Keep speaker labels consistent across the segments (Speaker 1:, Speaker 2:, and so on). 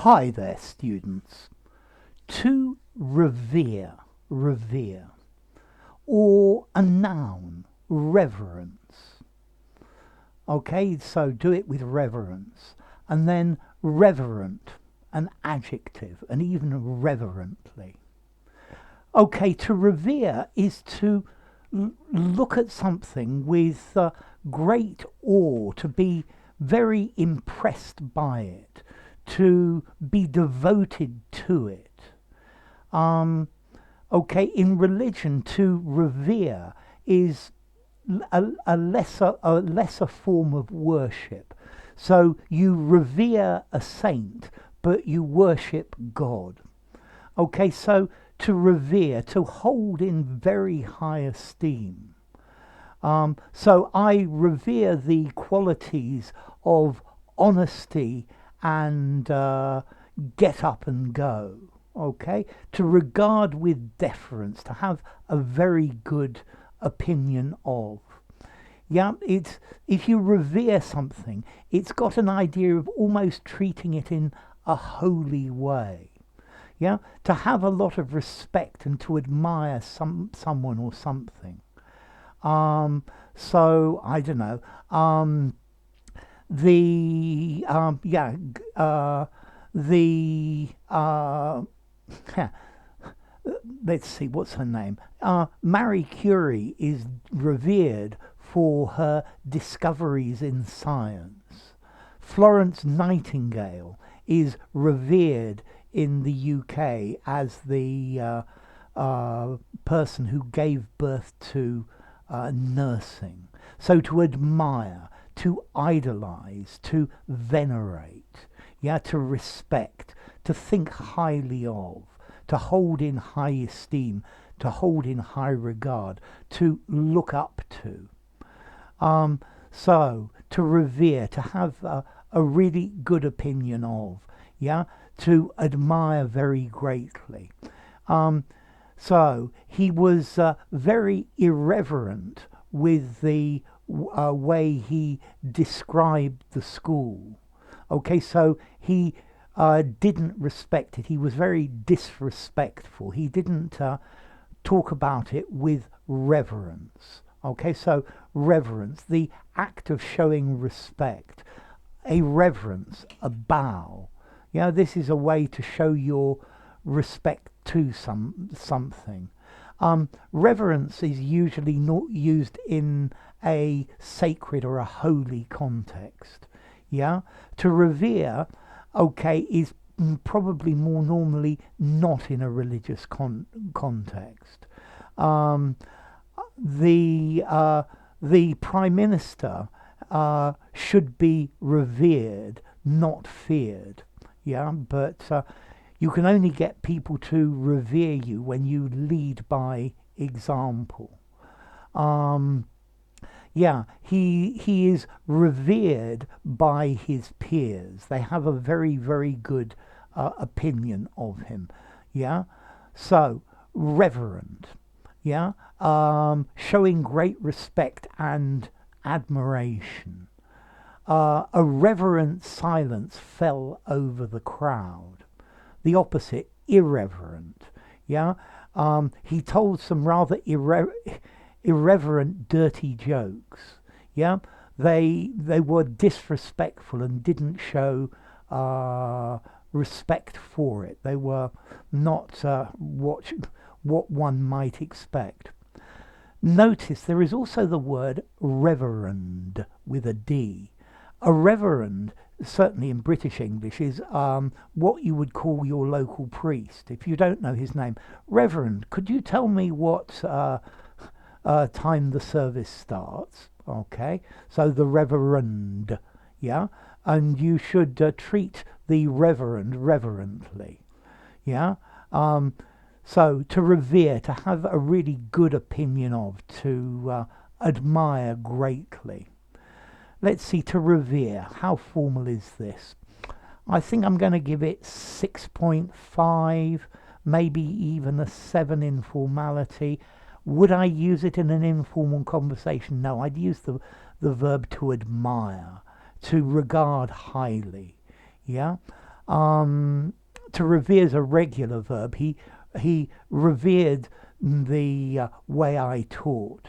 Speaker 1: Hi there, students. To revere, revere, or a noun, reverence. Okay, so do it with reverence. And then reverent, an adjective, and even reverently. Okay, to revere is to look at something with great awe, to be very impressed by it, to be devoted to it. Okay, in religion, to revere is a lesser form of worship. So you revere a saint, but you worship God. Okay, so to revere, to hold in very high esteem. So I revere the qualities of honesty and get up and go. Okay, to regard with deference, to have a very good opinion of. Yeah, it's if you revere something, it's got an idea of almost treating it in a holy way. Yeah, to have a lot of respect and to admire someone or something. So I don't know. The yeah the let's see, what's her name? Marie Curie is revered for her discoveries in science. Florence Nightingale is revered in the UK as the person who gave birth to nursing. So to admire, to idolize, to venerate, yeah, to respect, to think highly of, to hold in high esteem, to hold in high regard, to look up to. So to revere, to have a really good opinion of, yeah, to admire very greatly. So he was very irreverent with the way he described the school. Okay, so he didn't respect it. He was very disrespectful. He didn't talk about it with reverence. Okay, so reverence, the act of showing respect, a reverence, a bow. You know, this is a way to show your respect to something. Reverence is usually not used in a sacred or a holy context. Yeah, to revere, okay, is probably more normally not in a religious context. The prime minister should be revered, not feared. Yeah, but you can only get people to revere you when you lead by example. Yeah, he is revered by his peers. They have a very, very good opinion of him. Yeah, so reverent. Yeah, showing great respect and admiration. A reverent silence fell over the crowd. The opposite, irreverent. Yeah, he told some rather irreverent, dirty jokes. Yeah, they were disrespectful and didn't show respect for it. They were not what one might expect. Notice there is also the word reverend with a D. A reverend, certainly in British English, is what you would call your local priest. If you don't know his name, Reverend, could you tell me what time the service starts? Okay, so the Reverend, yeah, and you should treat the Reverend reverently, yeah. So to revere, to have a really good opinion of, to admire greatly. Let's see, to revere, how formal is this? I think I'm going to give it 6.5, maybe even a 7 in formality. Would I use it in an informal conversation? No, I'd use the verb to admire, to regard highly. Yeah. To revere is a regular verb. He revered the way I taught.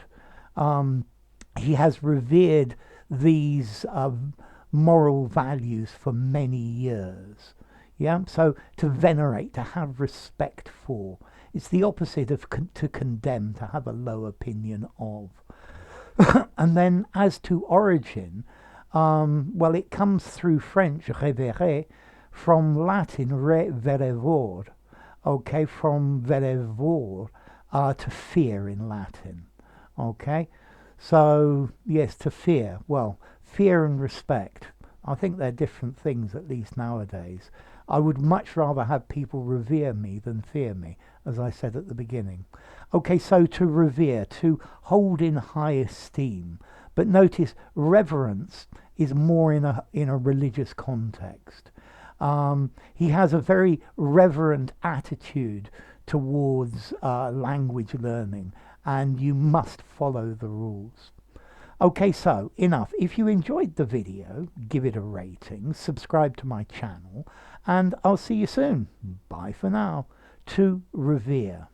Speaker 1: He has revered these moral values for many years. Yeah, so to venerate, to have respect for, it's the opposite of to condemn, to have a low opinion of. And then as to origin, well, it comes through French, Revere, from Latin, reverevor, okay, from verevor, to fear in Latin, okay? So, yes, to fear. Well, fear and respect, I think they're different things, at least nowadays. I would much rather have people revere me than fear me, as I said at the beginning. Okay, so to revere, to hold in high esteem. But notice, reverence is more in a religious context. He has a very reverent attitude towards language learning, and you must follow the rules. Okay, so enough. If you enjoyed the video, give it a rating, subscribe to my channel, and I'll see you soon. Bye for now. To Revere.